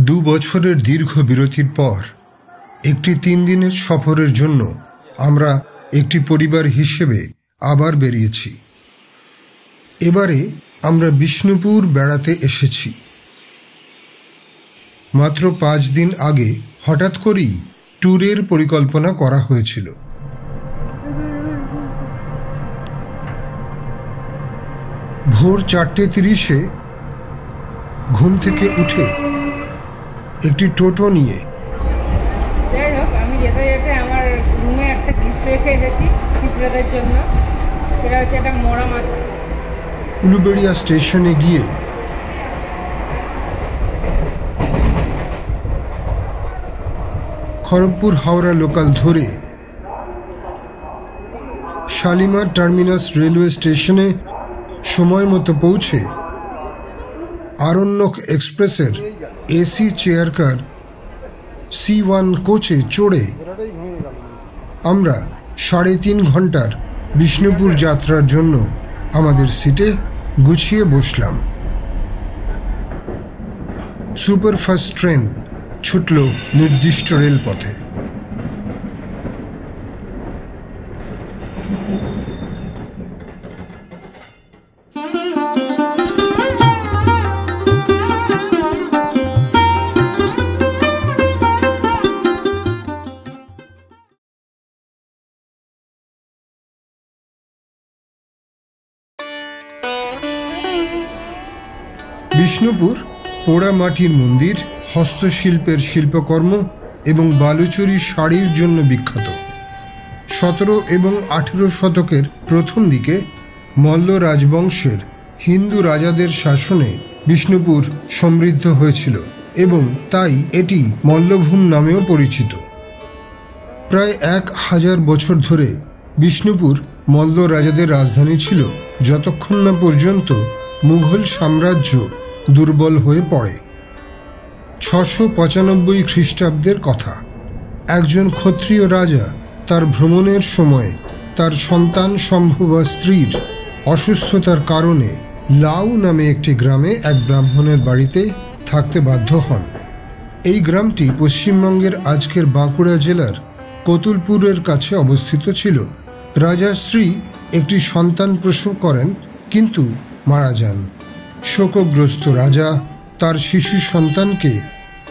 দু বছরের দীর্ঘ বিরতির পর একটি 3 দিনের সফরের জন্য আমরা একটি পরিবার হিসেবে আবার বেরিয়েছি। এবারে আমরা বিষ্ণুপুর বেড়াতে এসেছি। মাত্র 5 দিন আগে হঠাৎ করেই ট্যুরের পরিকল্পনা করা হয়েছিল। ভোর 4:30-এ ঘুম থেকে উঠে একটি টোটো নিয়ে যাই হোক, আমি যেতে যেতে আমার রুমে একটা গিফট রেখে এসেছি পিঁপড়াদের জন্য। সেটা হচ্ছে একটা মরা মাছ। উলুবেড়িয়া স্টেশনে গিয়ে খড়গপুর হাওড়া লোকাল ধরে শালিমার টার্মিনাস রেলওয়ে স্টেশনে সময় মতো পৌঁছে আরণ্যক এক্সপ্রেসের এসি চেয়ার কার C1 কোচে চড়ে আমরা 3.5 ঘন্টার বিষ্ণুপুর যাত্রার জন্য আমাদের সিটে গুছিয়ে বসলাম। সুপারফাস্ট ট্রেন ছুটল নির্দিষ্ট রেলপথে। বিষ্ণুপুর পোড়ামাটির মন্দির, হস্তশিল্পের শিল্পকর্ম এবং বালুচরী শাড়ির জন্য বিখ্যাত। 17 এবং 18 শতকের প্রথম দিকে মল্ল রাজবংশের হিন্দু রাজাদের শাসনে বিষ্ণুপুর সমৃদ্ধ হয়েছিল এবং তাই এটি মল্লভূম নামেও পরিচিত। প্রায় 1000 বছর ধরে বিষ্ণুপুর মল্ল রাজাদের রাজধানী ছিল, যতক্ষণ না পর্যন্ত মুঘল সাম্রাজ্য দুর্বল হয়ে পড়ে। 695 খ্রিস্টাব্দের কথা। একজন ক্ষত্রিয় রাজা তার ভ্রমণের সময় তার সন্তান সম্ভবা স্ত্রীর অসুস্থতার কারণে লাউ নামে একটি গ্রামে এক ব্রাহ্মণের বাড়িতে থাকতে বাধ্য হন। এই গ্রামটি পশ্চিমবঙ্গের আজকের বাঁকুড়া জেলার কতুলপুরের কাছে অবস্থিত ছিল। রাজার স্ত্রী একটি সন্তান প্রসব করেন কিন্তু মারা যান। শোকগ্রস্ত রাজা তার শিশু সন্তানকে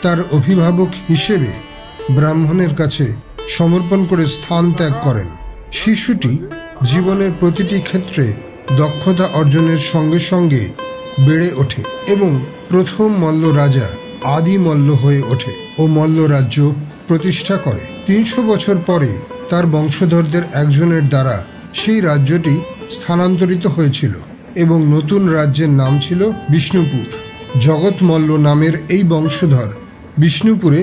তার অভিভাবক হিসেবে ব্রাহ্মণের কাছে সমর্পণ করে স্থান ত্যাগ করেন। শিশুটি জীবনের প্রতিটি ক্ষেত্রে দক্ষতা অর্জনের সঙ্গে সঙ্গে বেড়ে ওঠে এবং প্রথম মল্ল রাজা আদি মল্ল হয়ে ওঠে ও মল্ল রাজ্য প্রতিষ্ঠা করে। 300 বছর পরে তার বংশধরদের একজনের দ্বারা সেই রাজ্যটি স্থানান্তরিত হয়েছিল এবং নতুন রাজ্যের নাম ছিল বিষ্ণুপুর। জগৎ মল্ল নামের এই বংশধর বিষ্ণুপুরে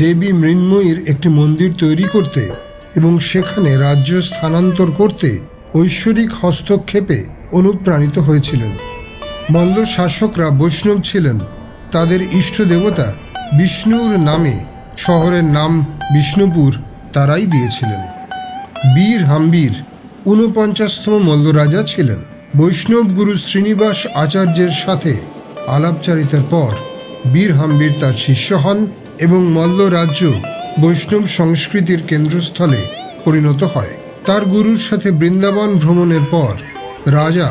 দেবী মৃন্ময়ীর একটি মন্দির তৈরি করতে এবং সেখানে রাজ্য স্থানান্তর করতে ঐশ্বরিক হস্তক্ষেপে অনুপ্রাণিত হয়েছিলেন। মল্ল শাসকরা বৈষ্ণব ছিলেন। তাদের ইষ্ট দেবতা বিষ্ণুর নামে শহরের নাম বিষ্ণুপুর তারাই দিয়েছিলেন। বীর হাম্বির 49তম মল্ল রাজা ছিলেন। বৈষ্ণব গুরু শ্রীনিবাস আচার্যের সাথে আলাপচারিতার পর বীর হাম্বির তার শিষ্য হন এবং মল্ল রাজ্য বৈষ্ণব সংস্কৃতির কেন্দ্রস্থলে পরিণত হয়। তার গুরুর সাথে বৃন্দাবন ভ্রমণের পর রাজা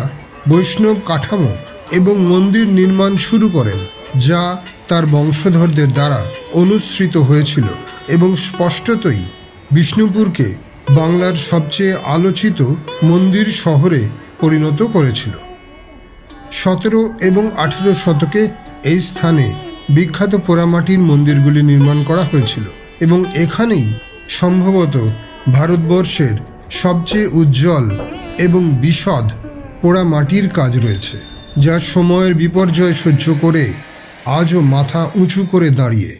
বৈষ্ণব কাঠামো এবং মন্দির নির্মাণ শুরু করেন, যা তার বংশধরদের দ্বারা অনুসৃত হয়েছিল এবং স্পষ্টতই বিষ্ণুপুরকে বাংলার সবচেয়ে আলোচিত মন্দির শহরে পরিণত করেছিল। 17 এবং 18 শতকে এই স্থানে বিখ্যাত পোড়ামাটির মন্দিরগুলি নির্মাণ করা হয়েছিল এবং এখানেই সম্ভবত ভারতবর্ষের সবচেয়ে উজ্জ্বল এবং বিশদ পোড়ামাটির কাজ রয়েছে, যা সময়ের বিপর্যয় সহ্য করে আজও মাথা উঁচু করে দাঁড়িয়ে।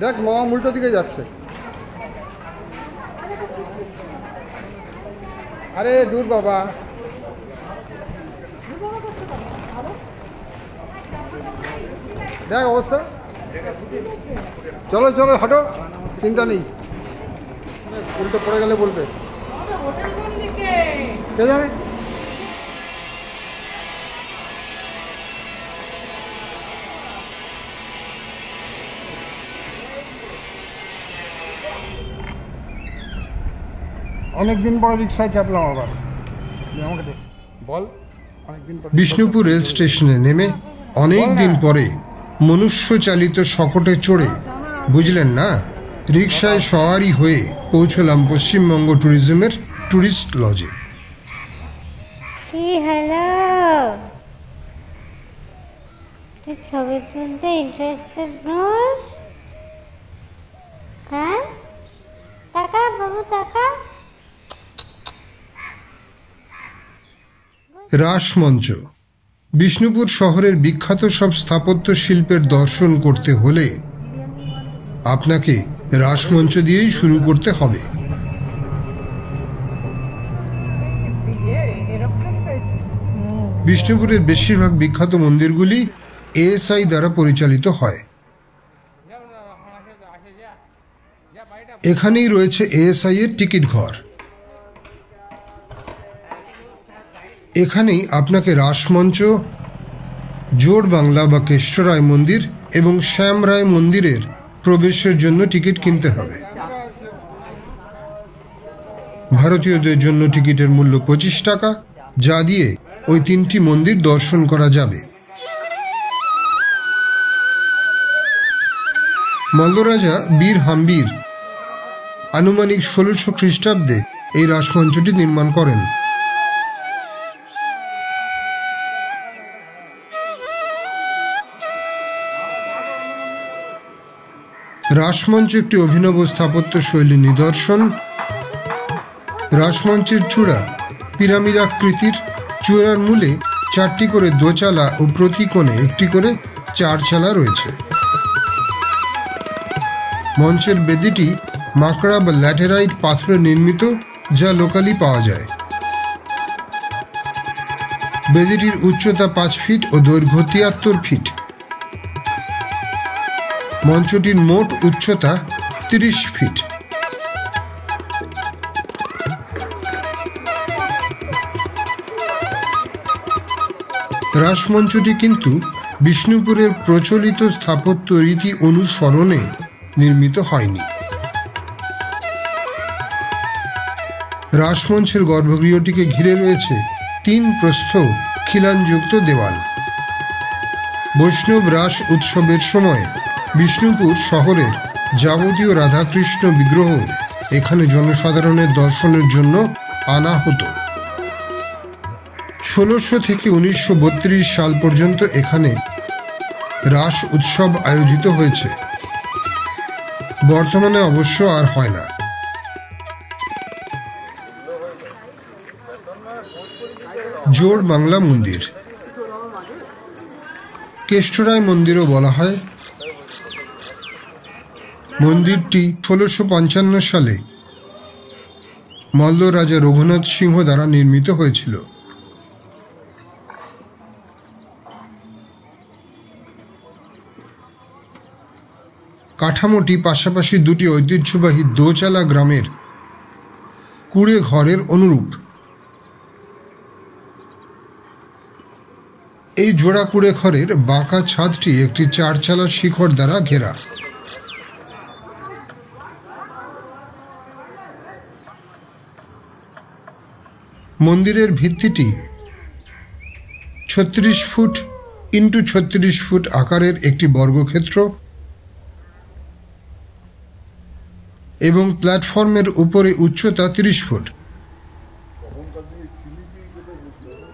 দেখ মামা উল্টো দিকে যাচ্ছে। আরে দূর বাবা, দেখ অবস্থা। চলো চলো হাঁটো, চিন্তা নেই। উল্টো পড়ে গেলে বলবে, কে জানে। অনেকদিন পরে রিক্সায় চাপলাম আবার। আমাকে দে, বল। অনেকদিন পরে বিষ্ণুপুর রেল স্টেশনে নেমে অনেক দিন পরে মনুষ্যচালিত শকটে চড়ে, বুঝলেন না, রিক্সায় সওয়ারি হয়ে পৌঁছলাম পশ্চিমবঙ্গ ট্যুরিজমের ট্যুরিস্ট লজে। হ্যালো, তুই ছবি তুলতে ইন্টারেস্টেড নস? হ্যাঁ, টাকা বাবু টাকা। রাসমঞ্চ। বিষ্ণুপুর শহরের বিখ্যাত সব স্থাপত্য শিল্পের দর্শন করতে হলে আপনাকে রাসমঞ্চ দিয়েই শুরু করতে হবে। বিষ্ণুপুরের বেশিরভাগ বিখ্যাত মন্দিরগুলি এএসআই দ্বারা পরিচালিত হয়। এখানেই রয়েছে এএসআই এর টিকিট ঘর। এখানেই আপনাকে রাসমঞ্চ, জোড় বাংলা বা কেষ্টরায় মন্দির এবং শ্যামরায় মন্দিরের প্রবেশের জন্য টিকিট কিনতে হবে। ভারতীয়দের জন্য টিকিটের মূল্য 25 টাকা, যা দিয়ে ওই 3টি মন্দির দর্শন করা যাবে। মল্লরাজা বীর হাম্বির আনুমানিক 1600 খ্রিস্টাব্দে এই রাসমঞ্চটি নির্মাণ করেন। রাসমঞ্চ একটি অভিনব স্থাপত্য শৈলী নিদর্শন। রাসমঞ্চের চূড়া পিরামিডাকৃতির, চূড়ার মূলে 4টি করে দোচালা ও প্রতি কোণে একটি করে 4 চালা রয়েছে। মঞ্চের বেদিটি মাকড়া বা ল্যাটেরাইট পাথরে নির্মিত, যা লোকালি পাওয়া যায়। বেদিটির উচ্চতা 5 ফিট ও দৈর্ঘ্য 73 ফিট। মঞ্চটির মোট উচ্চতা 30 ফিট। রাসমঞ্চটি কিন্তু বিষ্ণুপুরের প্রচলিত স্থাপত্য রীতি অনুসরণে নির্মিত হয়নি। রাসমঞ্চের গর্ভগৃহটিকে ঘিরে রয়েছে 3 প্রস্থ খিলানযুক্ত দেওয়াল। বৈষ্ণব রাস উৎসবের সময় বিষ্ণুপুর শহরের যাবতীয় রাধাকৃষ্ণ বিগ্রহ এখানে জনসাধারণের দর্শনের জন্য আনা হতো। 1600 থেকে 1932 সাল পর্যন্ত এখানে রাস উৎসব আয়োজিত হয়েছে। বর্তমানে অবশ্য আর হয় না। জোড় বাংলা মন্দির, কেষ্টরায় মন্দিরও বলা হয়। মন্দিরটি 1655 সালে মল্ল রাজা রঘুনাথ সিংহ দ্বারা নির্মিত হয়েছিল। কাঠামোটি পাশাপাশি 2টি ঐতিহ্যবাহী দোচালা গ্রামের কুড়ে ঘরের অনুরূপ। এই জোড়া কুড়ে ঘরের বাঁকা ছাদটি একটি 4 চালা শিখর দ্বারা ঘেরা। মন্দিরের ভিত্তিটি 36 ফুট ইন্টু 36 ফুট আকারের একটি বর্গক্ষেত্র এবং প্ল্যাটফর্মের উপরে উচ্চতা 30 ফুট।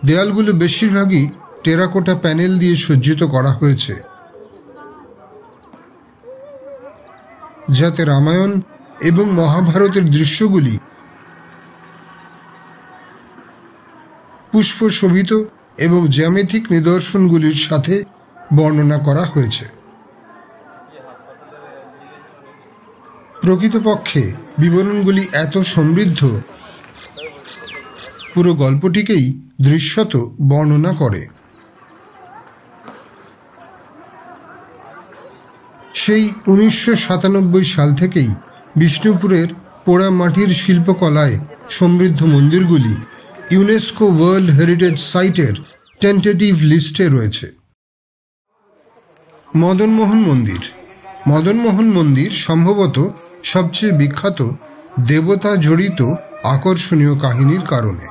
দেয়ালগুলো বেশিরভাগই টেরাকোটা প্যানেল দিয়ে সজ্জিত করা হয়েছে, যাতে রামায়ণ এবং মহাভারতের দৃশ্যগুলি পুষ্পশোভিত এবং জ্যামিতিক নিদর্শনগুলির সাথে বর্ণনা করা হয়েছে। প্রকৃতপক্ষে বিবরণগুলি এত সমৃদ্ধ, পুরো গল্পটিকেই দৃশ্যত বর্ণনা করে। সেই 1997 সাল থেকেই বিষ্ণুপুরের পোড়ামাটির শিল্পকলায় সমৃদ্ধ মন্দিরগুলি ইউনেস্কো ওয়ার্ল্ড হেরিটেজ সাইটের টেন্টেটিভ লিস্টে রয়েছে। মদনমোহন মন্দির। মদনমোহন মন্দির সম্ভবত সবচেয়ে বিখ্যাত দেবতা জড়িত আকর্ষণীয় কাহিনীর কারণে।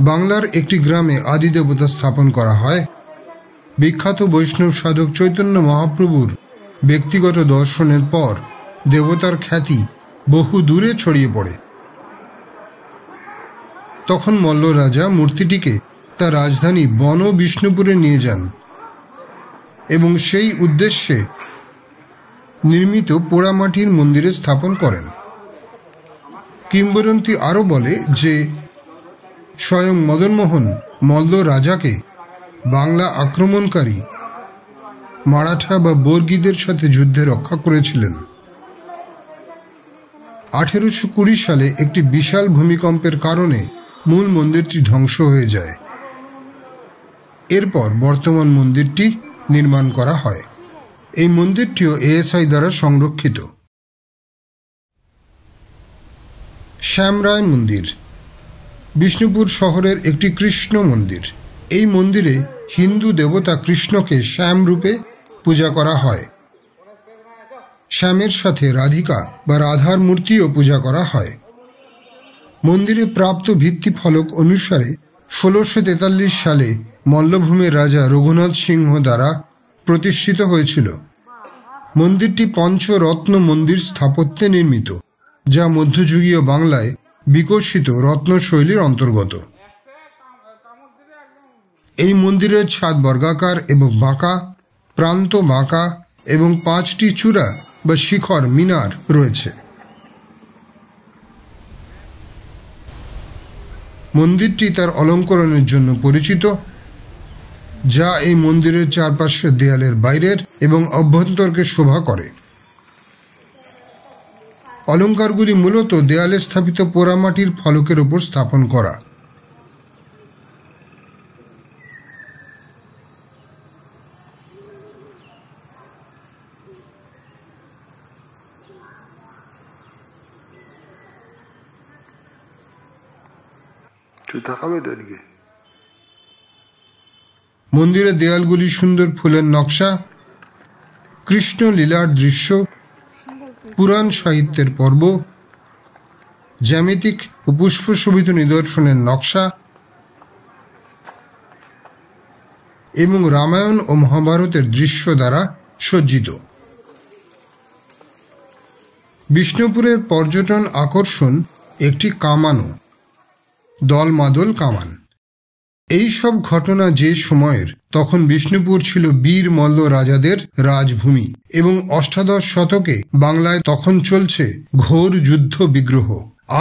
বাংলার একটি গ্রামে আদিদেবতা স্থাপন করা হয়। বিখ্যাত বৈষ্ণব সাধক চৈতন্য মহাপ্রভুর ব্যক্তিগত দর্শনের পর দেবতার খ্যাতি বহু দূরে ছড়িয়ে পড়ে। তখন মল্ল রাজা মূর্তিটিকে তার রাজধানী বন বিষ্ণুপুরে নিয়ে যান এবং সেই উদ্দেশ্যে নির্মিত পোড়ামাটির মন্দিরে স্থাপন করেন। কিংবদন্তি আরও বলে যে স্বয়ং মদনমোহন মল্ল রাজাকে বাংলা আক্রমণকারী মারাঠা বা বর্গীদের সাথে যুদ্ধে রক্ষা করেছিলেন। 1820 সালে একটি বিশাল ভূমিকম্পের কারণে মূল মন্দিরটি ধ্বংস হয়ে যায়। এরপর বর্তমান মন্দিরটি নির্মাণ করা হয়। এই মন্দিরটিও এএসআই দ্বারা সংরক্ষিত। শ্যামরায় মন্দির বিষ্ণুপুর শহরের একটি কৃষ্ণ মন্দির। এই মন্দিরে হিন্দু দেবতা কৃষ্ণকে শ্যাম রূপে পূজা করা হয়। শ্যামের সাথে রাধিকা বা রাধার মূর্তিও পূজা করা হয়। মন্দিরে প্রাপ্ত ভিত্তিফলক অনুসারে 1643 সালে মল্লভূমের রাজা রঘুনাথ সিংহ দ্বারা প্রতিষ্ঠিত হয়েছিল। মন্দিরটি পঞ্চরত্ন মন্দির স্থাপত্যে নির্মিত, যা মধ্যযুগীয় বাংলায় বিকশিত রত্নশৈলীর অন্তর্গত। এই মন্দিরের ছাদ বর্গাকার এবং বাঁকা, প্রান্ত বাঁকা এবং 5টি চূড়া বা শিখর মিনার রয়েছে। মন্দিরটি তার অলঙ্করণের জন্য পরিচিত, যা এই মন্দিরের চারপাশের দেয়ালের বাইরের এবং অভ্যন্তরকে শোভা করে। অলঙ্কারগুলি মূলত দেয়ালে স্থাপিত পোড়ামাটির ফলকের উপর স্থাপন করা। মন্দিরের দেয়ালগুলি সুন্দর ফুলের নকশা, কৃষ্ণ লীলার দৃশ্য, পুরাণ সাহিত্যের পর্ব, জ্যামিতিক ও পুষ্পশোভিত নিদর্শনের নকশা এবং রামায়ণ ও মহাভারতের দৃশ্য দ্বারা সজ্জিত। বিষ্ণুপুরের পর্যটন আকর্ষণ একটি কামানও, দলমাদল কামান। এই সব ঘটনা যে সময়ের, তখন বিষ্ণুপুর ছিল বীর মল্ল রাজাদের রাজভূমি এবং অষ্টাদশ শতকে বাংলায় তখন চলছে ঘোর যুদ্ধ বিগ্রহ।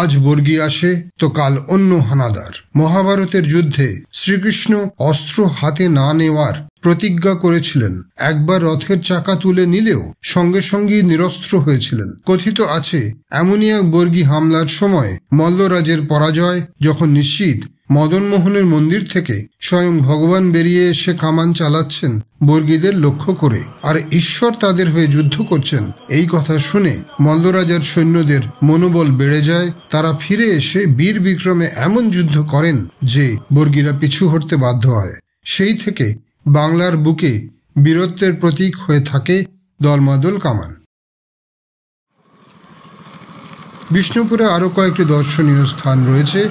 আজ বর্গী আসে তো কাল অন্য হানাদার। মহাভারতের যুদ্ধে শ্রীকৃষ্ণ অস্ত্র হাতে না নেওয়ার প্রতিজ্ঞা করেছিলেন। একবার রথের চাকা তুলে নিলেও সঙ্গে সঙ্গেই নিরস্ত্র হয়েছিলেন। কথিত আছে, এমনই এক বর্গী হামলার সময় মল্লরাজের পরাজয় যখন নিশ্চিত, মদনমোহনের মন্দির থেকে স্বয়ং ভগবান বেরিয়ে এসে কামান চালাচ্ছেন বর্গীদের লক্ষ্য করে, আর ঈশ্বর তাদের হয়ে যুদ্ধ করছেন। এই কথা শুনে মল্লরাজার সৈন্যদের মনোবল বেড়ে যায়। তারা ফিরে এসে বীর বিক্রমে এমন যুদ্ধ করেন যে বর্গীরা পিছু হটতে বাধ্য হয়। সেই থেকে বাংলার বুকে বীরত্বের প্রতীক হয়ে থাকে দলমাদল কামান। বিষ্ণুপুরে আরও কয়েকটি দর্শনীয় স্থান রয়েছে।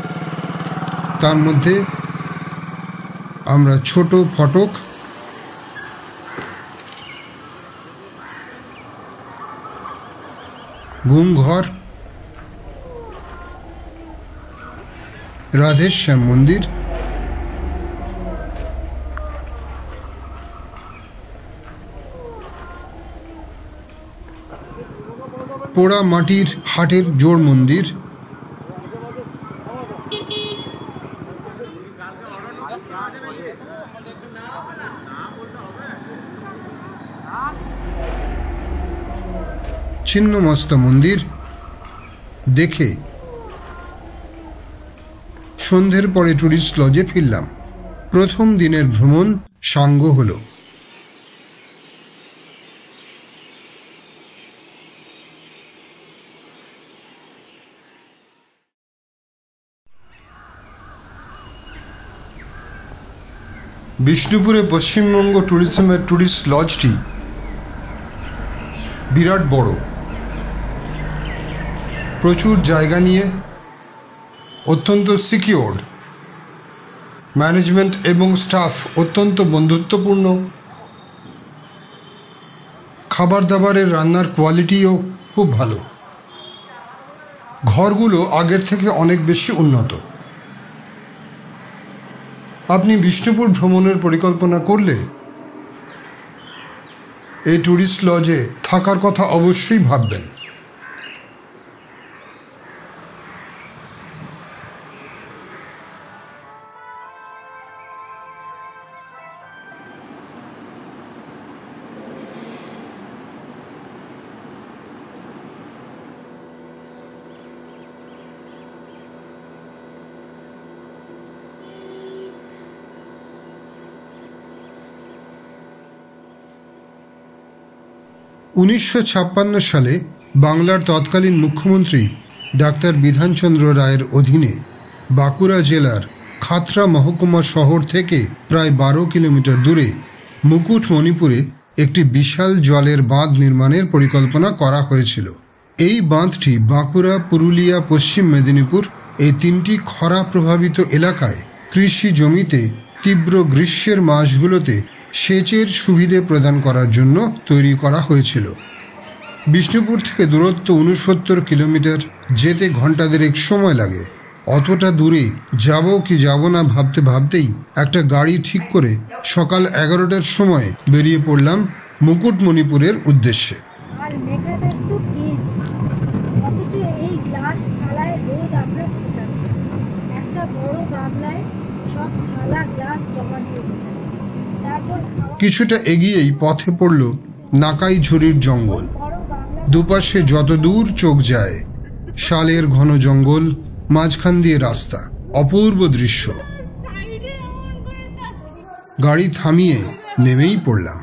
তার মধ্যে আমরা ছোট ফটক, গুমঘর, রাধেশ্যাম মন্দির, পোড়া মাটির হাটের জোড় মন্দির, ছিন্নমস্তা মন্দির দেখে সন্ধ্যের পরে টুরিস্ট লজে ফিরলাম। প্রথম দিনের ভ্রমণ সাঙ্গ হল। বিষ্ণুপুরে পশ্চিমবঙ্গ ট্যুরিজমের টুরিস্ট লজটি বিরাট বড়, প্রচুর জায়গা নিয়ে অত্যন্ত সিকিউরড, ম্যানেজমেন্ট এবং স্টাফ অত্যন্ত বন্ধুত্বপূর্ণ, খাবার দাবারের রান্নার কোয়ালিটিও খুব ভালো। ঘরগুলো আগের থেকে অনেক বেশি উন্নত। আপনি বিষ্ণুপুর ভ্রমণের পরিকল্পনা করলে এই ট্যুরিস্ট লজে থাকার কথা অবশ্যই ভাববেন। 1956 সালে বাংলার তৎকালীন মুখ্যমন্ত্রী ডাক্তার বিধানচন্দ্র রায়ের অধীনে বাঁকুড়া জেলার খাতড়া মহকুমা শহর থেকে প্রায় 12 কিলোমিটার দূরে মুকুটমণিপুরে একটি বিশাল জলের বাঁধ নির্মাণের পরিকল্পনা করা হয়েছিল। এই বাঁধটি বাঁকুড়া, পুরুলিয়া, পশ্চিম মেদিনীপুর এই তিনটি খরা প্রভাবিত এলাকায় কৃষি জমিতে তীব্র গ্রীষ্মের মাসগুলোতে সেচের সুবিধে প্রদান করার জন্য তৈরি করা হয়েছিল। বিষ্ণুপুর থেকে দূরত্ব 69 কিলোমিটার, যেতে ঘন্টা দেড়েক সময় লাগে। অতটা দূরে যাব কি যাব না ভাবতে ভাবতেই একটা গাড়ি ঠিক করে সকাল 11টার সময় বেরিয়ে পড়লাম মুকুটমণিপুরের উদ্দেশ্যে। কিছুটা এগিয়েই পথে পড়ল নাকাই ঝুড়ির জঙ্গল। দুপাশে যত দূর চোখ যায় শালের ঘন জঙ্গল, মাঝখান দিয়ে রাস্তা, অপূর্ব দৃশ্য। গাড়ি থামিয়ে নেমেই পড়লাম।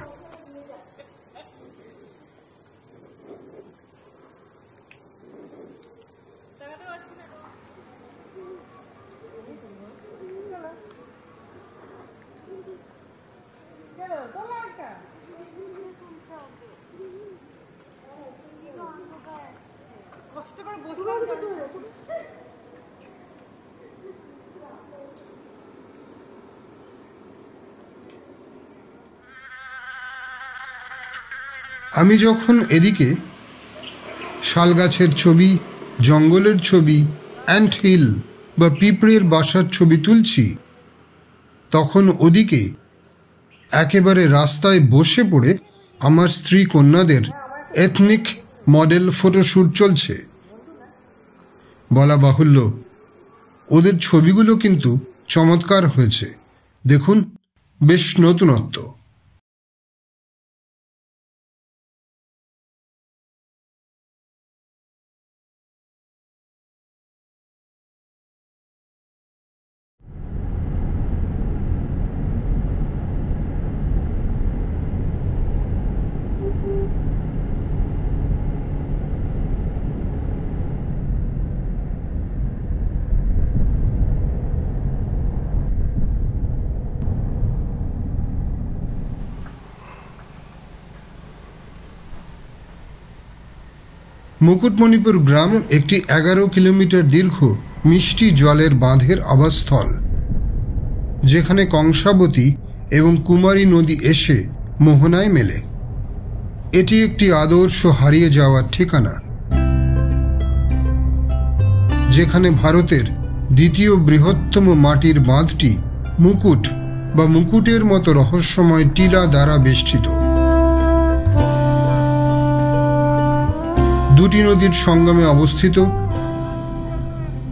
আমি যখন এদিকে শাল গাছের ছবি, জঙ্গলের ছবি, অ্যান্ট হিল বা পিঁপড়ের বাসার ছবি তুলছি, তখন ওদিকে একেবারে রাস্তায় বসে পড়ে আমার স্ত্রী কন্যাদের এথনিক মডেল ফটোশ্যুট চলছে। বলা বাহুল্য, ওদের ছবিগুলো কিন্তু চমৎকার হয়েছে। দেখুন, বেশ নতুনত্ব। মুকুটমণিপুর গ্রাম একটি 11 কিলোমিটার দীর্ঘ মিষ্টি জলের বাঁধের আবাসস্থল, যেখানে কংসাবতী এবং কুমারী নদী এসে মোহনায় মেলে। এটি একটি আদর্শ হারিয়ে যাওয়ার ঠিকানা, যেখানে ভারতের দ্বিতীয় বৃহত্তম মাটির বাঁধটি মুকুট বা মুকুটের মতো রহস্যময় টিলা দ্বারা বেষ্টিত। দুটি নদীর সঙ্গমে অবস্থিত,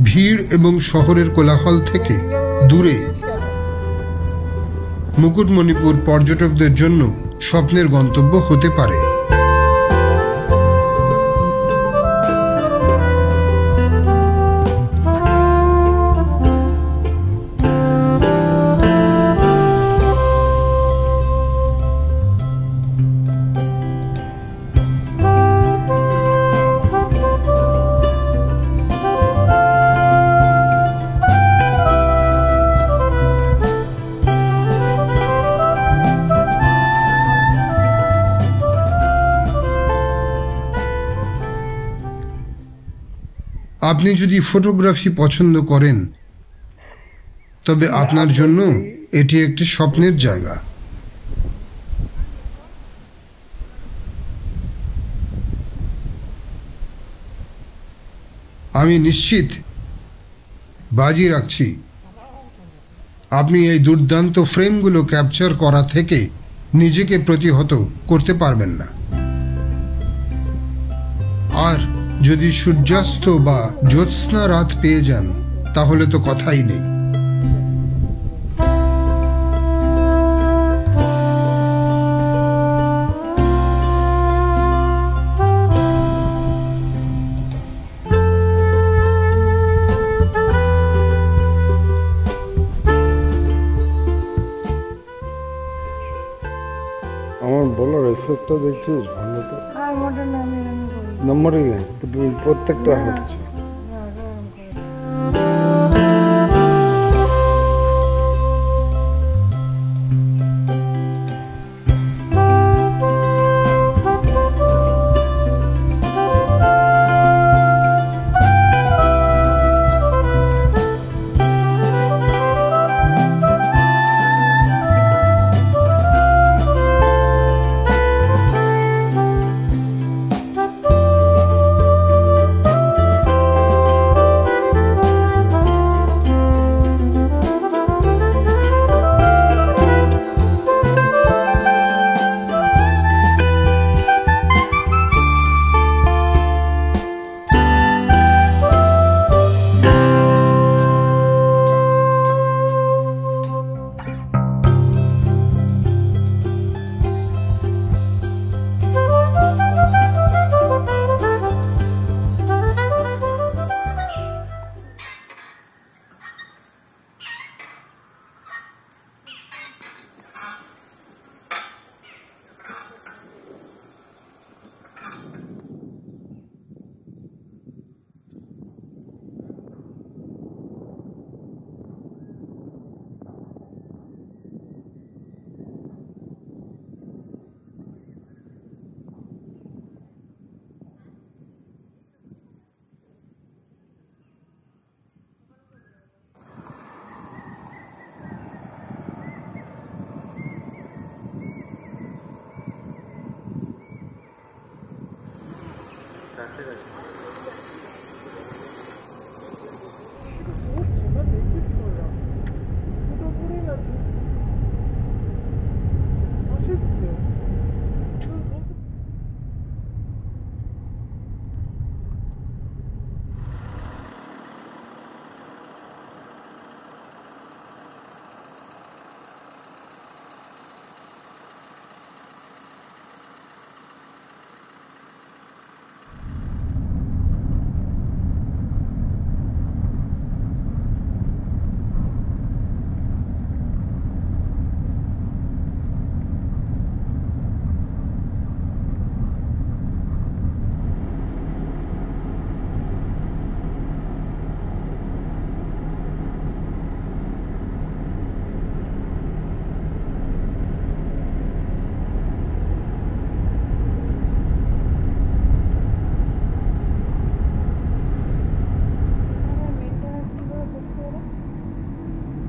ভিড় এবং শহরের কোলাহল থেকে দূরে মুকুটমণিপুর পর্যটকদের জন্য স্বপ্নের গন্তব্য হতে পারে। আপনি যদি ফটোগ্রাফি পছন্দ করেন তবে আপনার জন্য এটি একটি স্বপ্নের জায়গা। আমি নিশ্চিত, বাজি রাখছি, আপনি এই দুর্দান্ত ফ্রেমগুলো ক্যাপচার করা থেকে নিজেকে প্রতিহত করতে পারবেন না। আর যদি সূর্যাস্ত বা জ্যোৎস্না রাত পেয়ে যান তাহলে তো কথাই নেই। আমার বলো রেসপেক্টটা দেখছিস ভালো তো নম্বরই নেই প্রত্যেকটা হচ্ছে।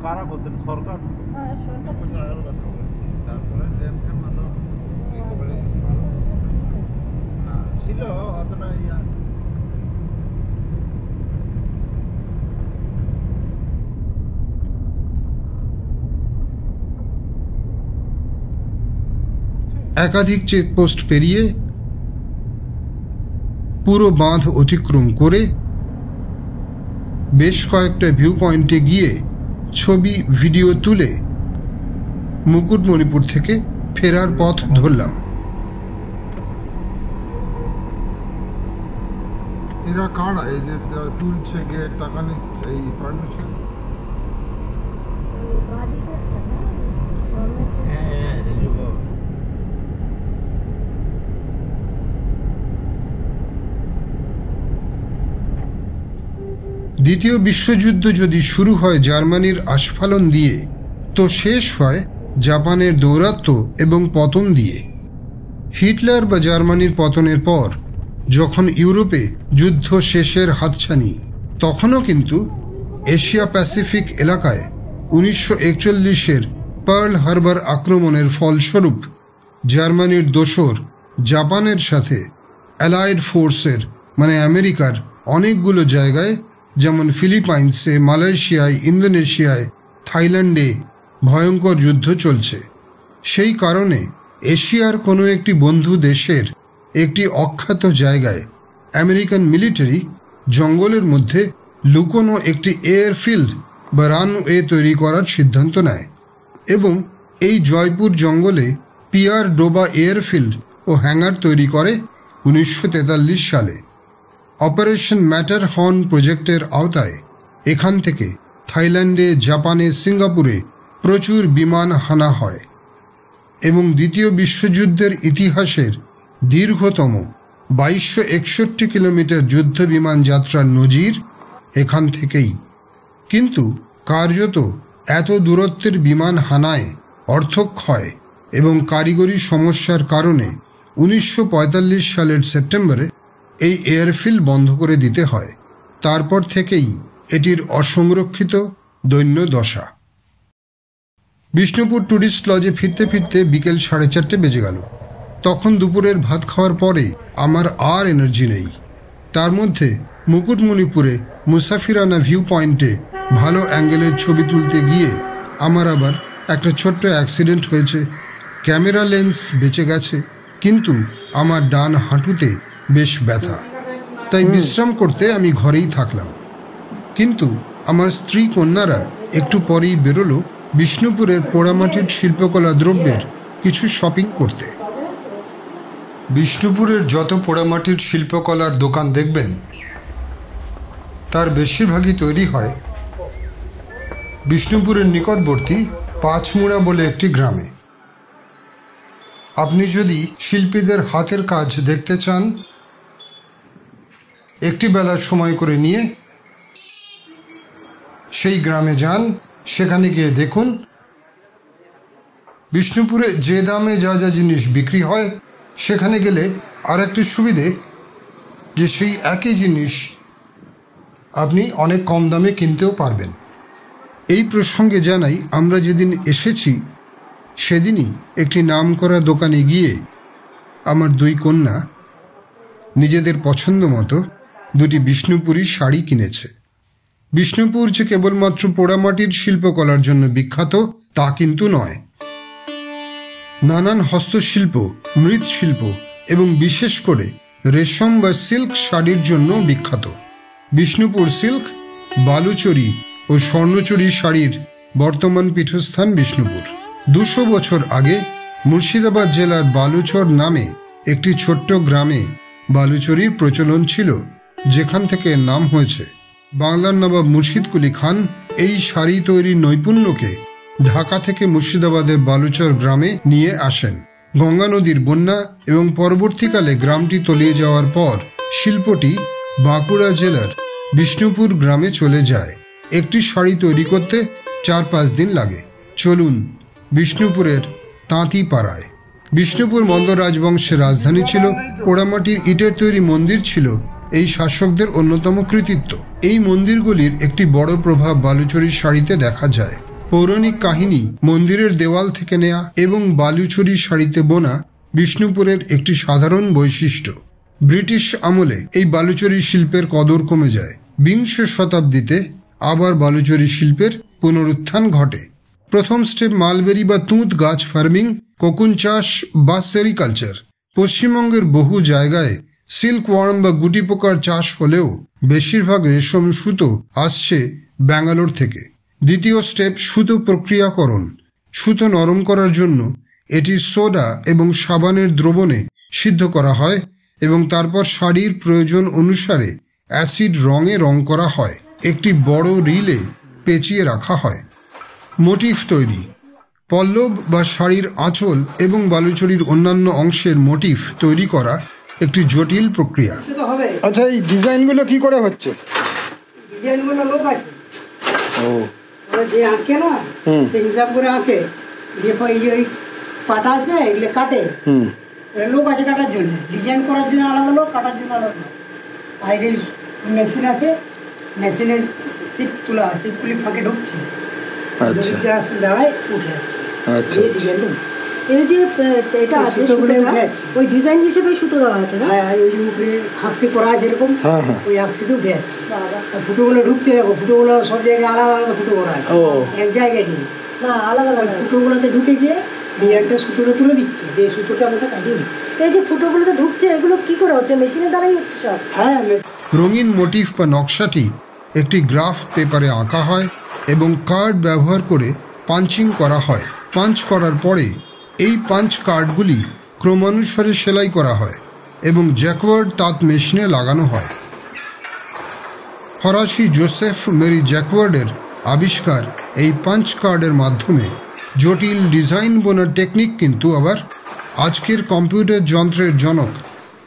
কারা করতেন? সরকার তারপরে ছিল অতটা একাধিক চেকপোস্ট পেরিয়ে পুরো বাঁধ অতিক্রম করে বেশ কয়েকটা ভিউ পয়েন্টে গিয়ে ছবি ভিডিও তুলে মুকুটমণিপুর থেকে ফেরার পথ ধরলাম। এরা কারা এই যে তুলছে গিয়ে টাকা নিচ্ছে এই পারমিশন? দ্বিতীয় বিশ্বযুদ্ধ যদি শুরু হয় জার্মানির আস্ফালন দিয়ে, তো শেষ হয় জাপানের দৌরাত্ম্য এবং পতন দিয়ে। হিটলার বা জার্মানির পতনের পর যখন ইউরোপে যুদ্ধ শেষের হাতছানি, তখনও কিন্তু এশিয়া প্যাসিফিক এলাকায় 1941-এর পার্ল হারবার আক্রমণের ফলস্বরূপ জার্মানির দোসর জাপানের সাথে অ্যালায়েড ফোর্সের মানে আমেরিকার অনেকগুলো জায়গায় যেমন ফিলিপাইন্সে, মালয়েশিয়ায়, ইন্দোনেশিয়ায়, থাইল্যান্ডে ভয়ঙ্কর যুদ্ধ চলছে। সেই কারণে এশিয়ার কোনো একটি বন্ধু দেশের একটি অখ্যাত জায়গায় আমেরিকান মিলিটারি জঙ্গলের মধ্যে লুকোনো একটি এয়ারফিল্ড বা রানওয়ে তৈরি করার সিদ্ধান্ত নেয় এবং এই জয়পুর জঙ্গলে পিয়ার ডোবা এয়ারফিল্ড ও হ্যাঙ্গার তৈরি করে 1943 সালে। অপারেশন ম্যাটার হর্ন প্রজেক্টের আওতায় এখান থেকে থাইল্যান্ডে, জাপানে, সিঙ্গাপুরে প্রচুর বিমান হানা হয় এবং দ্বিতীয় বিশ্বযুদ্ধের ইতিহাসের দীর্ঘতম 2261 কিলোমিটার যুদ্ধ বিমান যাত্রার নজির এখান থেকেই। কিন্তু কার্যত এত দূরত্বের বিমান হানায় অর্থক্ষয় এবং কারিগরি সমস্যার কারণে 1945 সালের সেপ্টেম্বরে এই এয়ারফিল্ড বন্ধ করে দিতে হয়। তারপর থেকেই এটির অসংরক্ষিত দৈন্য দশা। বিষ্ণুপুর ট্যুরিস্ট লজে ফিরতে ফিরতে বিকেল 4:30 বেজে গেল। তখন দুপুরের ভাত খাওয়ার পরে আমার আর এনার্জি নেই। তার মধ্যে মুকুটমণিপুরে মুসাফিরানা ভিউ পয়েন্টে ভালো অ্যাঙ্গেলের ছবি তুলতে গিয়ে আমার আবার একটা ছোট্ট অ্যাক্সিডেন্ট হয়েছে। ক্যামেরা লেন্স বেঁচে গেছে, কিন্তু আমার ডান হাঁটুতে বেশ ব্যথা। তাই বিশ্রাম করতে আমি ঘরেই থাকলাম। কিন্তু আমার স্ত্রী কন্যারা একটু পরেই বেরোলো বিষ্ণুপুরের পোড়ামাটির শিল্পকলা দ্রব্যের কিছু শপিং করতে। বিষ্ণুপুরের যত পোড়ামাটির শিল্পকলার দোকান দেখবেন তার বেশিরভাগই তৈরি হয় বিষ্ণুপুরের নিকটবর্তী পাঁচমুড়া বলে একটি গ্রামে। আপনি যদি শিল্পীদের হাতের কাজ দেখতে চান, একটি বেলার সময় করে নিয়ে সেই গ্রামে যান, সেখানে গিয়ে দেখুন বিষ্ণুপুরে যে দামে যা যা জিনিস বিক্রি হয় সেখানে গেলে আর একটি সুবিধে যে সেই একই জিনিস আপনি অনেক কম দামে কিনতেও পারবেন। এই প্রসঙ্গে জানাই, আমরা যেদিন এসেছি সেদিনই একটি নামকরা দোকানে গিয়ে আমার দুই কন্যা নিজেদের পছন্দ মতো দুটি বিষ্ণুপুরী শাড়ি কিনেছে। বিষ্ণুপুর যে কেবলমাত্র পোড়ামাটির শিল্পকলার জন্য বিখ্যাত তা কিন্তু নয়। নানান হস্তশিল্প, মৃৎশিল্প এবং বিশেষ করে রেশম বা সিল্ক শাড়ির জন্য বিখ্যাত। বিষ্ণুপুর সিল্ক, বালুচরী ও স্বর্ণচরী শাড়ির বর্তমান পীঠস্থান বিষ্ণুপুর। 200 বছর আগে মুর্শিদাবাদ জেলার বালুচর নামে একটি ছোট্ট গ্রামে বালুচরীর প্রচলন ছিল, যেখান থেকে নাম হয়েছে। বাংলার নবাব মুর্শিদ কুলি খান এই শাড়ি তৈরির নৈপুণ্যকে ঢাকা থেকে মুর্শিদাবাদের বালুচর গ্রামে নিয়ে আসেন। গঙ্গা নদীর বন্যা এবং পরবর্তীকালে গ্রামটি তলিয়ে যাওয়ার পর শিল্পটি বাঁকুড়া জেলার বিষ্ণুপুর গ্রামে চলে যায়। একটি শাড়ি তৈরি করতে 4-5 দিন লাগে। চলুন বিষ্ণুপুরের তাঁতিপাড়ায়। বিষ্ণুপুর মন্দ রাজবংশের রাজধানী ছিল। পোড়ামাটির ইটের তৈরি মন্দির ছিল এই শাসকদের অন্যতম কৃতিত্ব। এই মন্দিরগুলির একটি বড় প্রভাব বালুচরী শাড়িতে দেখা যায়। পৌরাণিক কাহিনী, মন্দিরের দেওয়াল থেকে নেয়া এবং বালুচরী শাড়িতে বোনা বিষ্ণুপুরের একটি সাধারণ বৈশিষ্ট্য। ব্রিটিশ আমলে এই বালুচরী শিল্পের কদর কমে যায়। 20 শতাব্দীতে আবার বালুচরী শিল্পের পুনরুত্থান ঘটে। প্রথম স্টেপ মালবেরি বা তুঁত গাছ ফার্মিং, কোকুন চাষ বা সেরিকালচার। পশ্চিমবঙ্গের বহু জায়গায় সিল্ক ওয়ার্ম বা গুটি পোকার চাষ হলেও বেশিরভাগ রেশম সুতো আসছে ব্যাঙ্গালোর থেকে। দ্বিতীয় স্টেপ সুতো প্রক্রিয়াকরণ। সুতো নরম করার জন্য এটি সোডা এবং সাবানের দ্রবণে সিদ্ধ করা হয় এবং তারপর শাড়ির প্রয়োজন অনুসারে অ্যাসিড রঙে রং করা হয়। একটি বড় রিলে পেঁচিয়ে রাখা হয়। মোটিফ তৈরি। পল্লব বা শাড়ির আঁচল এবং বালুচরীর অন্যান্য অংশের মোটিফ তৈরি করা একটি জটিল প্রক্রিয়া। আচ্ছা, এই ডিজাইনগুলো কি করে হচ্ছে? ডিজাইনগুলো লোক আছে, ও যে আঁকে না সেই হিসাব করে আঁকে। যে ওই পাটা আছে না, এগুলো কাটে। লোক আছে কাটার জন্য, ডিজাইন করার জন্য আলাদা লোক, কাটার জন্য আলাদা লোক। আর মেশিন আছে, মেশিনের সিটগুলি ফাঁকে ঢুকছে, আচ্ছা দাঁড়ায় উঠে যাচ্ছে। আচ্ছা এই যে এটা আছে ওই ডিজাইন হিসেবে সুতো দেওয়া আছে না? হ্যাঁ, ওই উপরে আঁকশি করা আছে এরকম, হ্যাঁ হ্যাঁ ওই আঁকশিতে উঠে যাচ্ছে। ফুটোগুলো ঢুকছে, দেখো ফুটোগুলো সব জায়গায় আলাদা আলাদা ফুটো করা আছে, এক জায়গায় নেই না, আলাদা আলাদা ফুটোগুলোতে ঢুকে গিয়ে ডিজাইনটা সুতোটা তুলে দিচ্ছে, দিয়ে সুতোটা আমরা কাটিয়ে দিচ্ছি। এই যে ফুটোগুলোতে ঢুকছে এগুলো কি করে হচ্ছে? মেশিনের দ্বারাই হচ্ছে সব? হ্যাঁ, রঙিন মোটিফ বা নকশাটি একটি গ্রাফ পেপারে আঁকা হয় এবং কার্ড ব্যবহার করে পাঞ্চিং করা হয়। পাঞ্চ করার পরে এই পাঞ্চ কার্ডগুলি ক্রমানুসারে সেলাই করা হয় এবং জ্যাকওয়ার্ড তাঁত মেশিনে লাগানো হয়। ফরাসি জোসেফ মেরি জ্যাকওয়ার্ডের আবিষ্কার এই পাঞ্চ কার্ডের মাধ্যমে জটিল ডিজাইন বোনার টেকনিক কিন্তু আবার আজকের কম্পিউটার যন্ত্রের জনক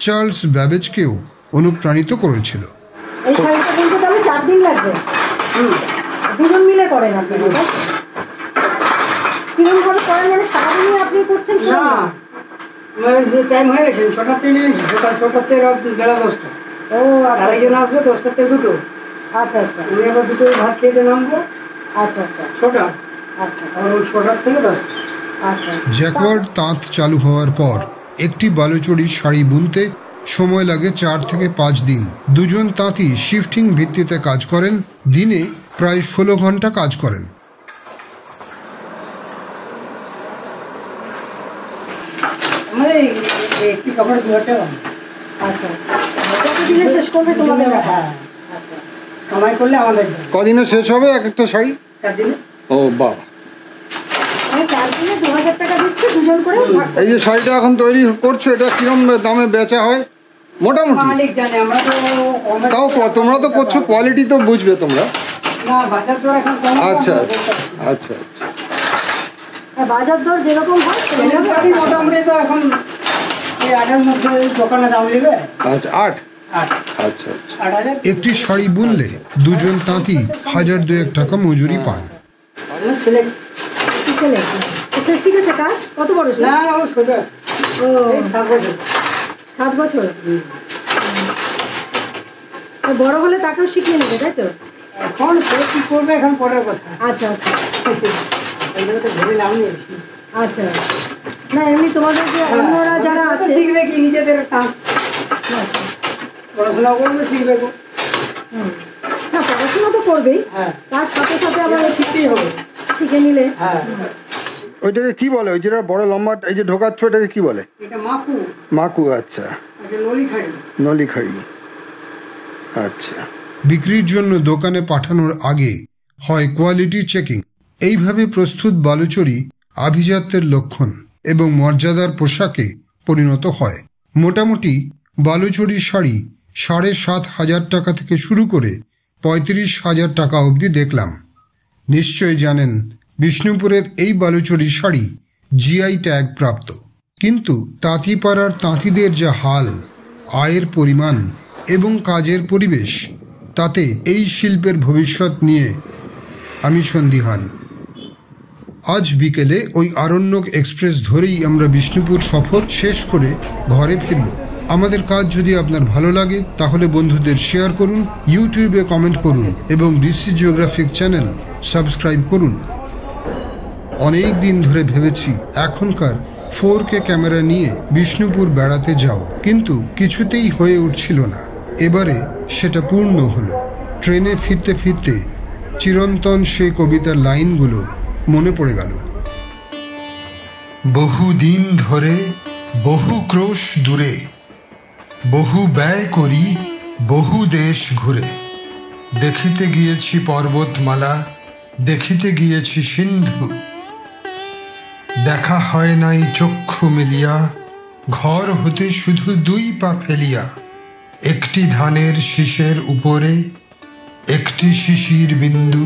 চার্লস ব্যাবেজকেও অনুপ্রাণিত করেছিল। এই শাড়িটা কিন্তু তাহলে 4 দিন লাগবে। দুজন মিলে করেন আপনারা? কিরকম ভাবে করেন? মানে সারাদিনই আপনি করছেন? না, আমার যে টাইম হয়ে গেছে 6টার থেকে নিয়েছি, সকাল 6টার থেকে বেলা 10টা। ও আচ্ছা, আরেকজন আসবে 10টার থেকে 2টো। আচ্ছা আচ্ছা আমি আবার 2টো ভাত খেতে নামবো। আচ্ছা আচ্ছা 6টা, আচ্ছা আর ওই 6টার থেকে 10টা। আচ্ছা। জ্যাকওয়ার্ড তাঁত চালু হওয়ার পর একটি বালুচরী শাড়ি বুনতে সময় লাগে 4 থেকে 5 দিন। দুজন তাঁতি শিফটিং ভিত্তিতে কাজ করেন, দিনে প্রায় 16 ঘন্টা কাজ করেন। আমার একটি কাপড় 2000 টাকা। আচ্ছা, কতদিনে শেষ করবে তোমাদের? হ্যাঁ, কামাই করলে আমাদের কদিনে শেষ হবে এক একটা শাড়ি? 4 দিনে। ও বাবা, 4 দিনে 2000 টাকা দিচ্ছে দুজন করে। এই যে শাড়িটা এখন তৈরি করছো এটা কিরম দামে বেচা হয় মোটামুটি? মালিক জানে, আমরা তো তাও তোমরা তো করছো, কোয়ালিটি তো বুঝবে তোমরা। না, বাজার দর এখন কম। আচ্ছা আচ্ছা আচ্ছা বাজার দর যেরকম হয় শাড়ি মোটামুটি তো এখন এই 8-এর মধ্যে দোকানে দাম নেবে। আচ্ছা 8 আচ্ছা আচ্ছা। 8,000। একটি শাড়ি বুনলে দুজন তাঁতি 1000-2 টাকা মজুরি পান। আমার ছেলে ছেলে সে শিখেছে কাজ? কত বড় সে? না, ও ছোট। ও, এই 7 বছর। 7 বছর। বড় হলে তাকেও শিখিয়ে নেবে, তাই তো? এখন সে কি করবে এখন পরের কথা। আচ্ছা আচ্ছা এগুলো তো ভেবে লাভ নেই। আচ্ছা। না এমনি তোমাদের যে অন্যরা যারা আছে শিখবে কি নিজেদের কাজ, পড়াশোনা করবে, শিখবে। না পড়াশোনা তো করবেই, হ্যাঁ, তার সাথে সাথে আবার শিখতেই হবে। শিখে নিলে। হ্যাঁ, ওইটাকে কি বলে? ওই যেটা বড় লম্বা এই যে ঢোকাচ্ছ ওটাকে কি বলে? এটা মাকু। মাকু। আচ্ছা, এটা নলিখাড়ি। নলিখাড়ি। আচ্ছা। বিক্রির জন্য দোকানে পাঠানোর আগে হয় কোয়ালিটি চেকিং। এইভাবে প্রস্তুত বালুচরী আভিজাত্যের লক্ষণ এবং মর্যাদার পোশাকে পরিণত হয়। মোটামুটি বালুচরী শাড়ি 7,500 টাকা থেকে শুরু করে 35,000 টাকা অবধি দেখলাম। নিশ্চয় জানেন বিষ্ণুপুরের এই বালুচরী শাড়ি জিআই ট্যাগ প্রাপ্ত। কিন্তু তাঁতিপাড়ার তাঁতিদের যা হাল, আয়ের পরিমাণ এবং কাজের পরিবেশ, তাতে এই শিল্পের ভবিষ্যৎ নিয়ে আমি সন্দিহান। আজ বিকেলে ওই আরণ্যক এক্সপ্রেস ধরেই আমরা বিষ্ণুপুর সফর শেষ করে ঘরে ফিরব। আমাদের কাজ যদি আপনার ভালো লাগে তাহলে বন্ধুদের শেয়ার করুন, ইউটিউবে কমেন্ট করুন এবং ডিসি জিওগ্রাফিক চ্যানেল সাবস্ক্রাইব করুন। অনেক দিন ধরে ভেবেছি এখনকার 4K ক্যামেরা নিয়ে বিষ্ণুপুর বেড়াতে যাব, কিন্তু কিছুতেই হয়ে উঠছিল না। এবারে সেটা পূর্ণ হলো। ট্রেনে ফিরতে ফিরতে চিরন্তন সেই কবিতার লাইনগুলো মনে পড়ে গেল। বহুদিন ধরে বহু ক্রোশ দূরে, বহু ব্যয় করি বহু দেশ ঘুরে, দেখিতে গিয়েছি পর্বতমালা, দেখিতে গিয়েছি সিন্ধু, দেখা হয় নাই চক্ষু মিলিয়া, ঘর হতে শুধু 2 পা ফেলিয়া, একটি ধানের শীষের উপরে একটি শিশির বিন্দু,